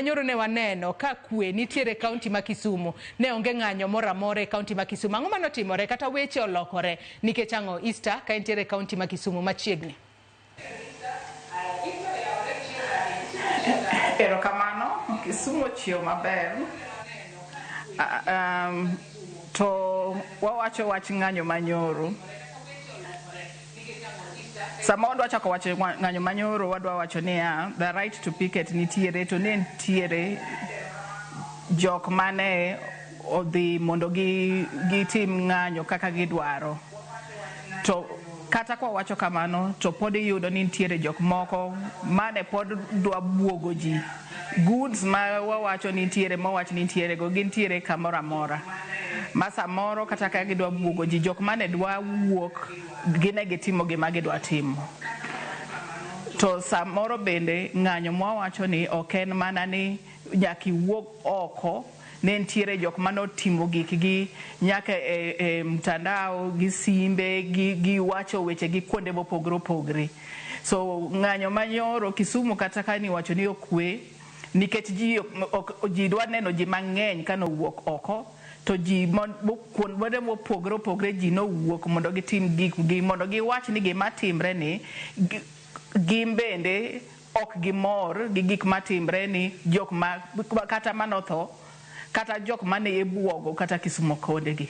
Nyoro ne waneno ka kwe nitiere kaunti ma Kisumu, ne onge ng'anyo moro amora e kaunti ma Kisumu. Ang'o mano timore kata weche olokore nikech ang'o Easter ka nitiere kaunti ma Kisumu machiegni? Erokamano, Kisumu chiew maber. To wawacho wach ng'anyo manyoro. Sama wadwa chako wacho ng'anyo manyoro, wadwa wacho niya, the right to picket nitiere, to ne nitiere jok mane odhi mondo gitim ng'anyo kaka gidwaro. To kata kwa wacho kamano, to pod iyudo ni nitiere jok moko mane pod dwa buogo ji. Goods ma wawacho nitiere, mawach nitiere go, gintiere kamoro amora. Masa moro kata ka gidwa buogo ji, jok mane dwa wuok, gine gitimo gima gidwa timo. To samoro bende ng'anyo mwawacho ni ok en mana ni nyaki wuok oko, ne nitiere jok mano timo gikgi nyaka e mtandao gi simbe gi wacho weche gi kuonde mopogore opogore. So ng'anyo manyoro Kisumu kata kani wacho ni okwe nikech ji dwa neno ji mang'eny kano wuok oko, to ji kuonde mopogore opogore ji no wuok mondo gitim gikgi, mondo giwach ni gima timre ni gimbende ok gimor gi gik matimre ni jok ma kata manotho kata jok mane buogo kata Kisumu konde gi.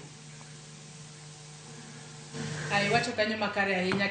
Ai wacho kanyo makare ahinya.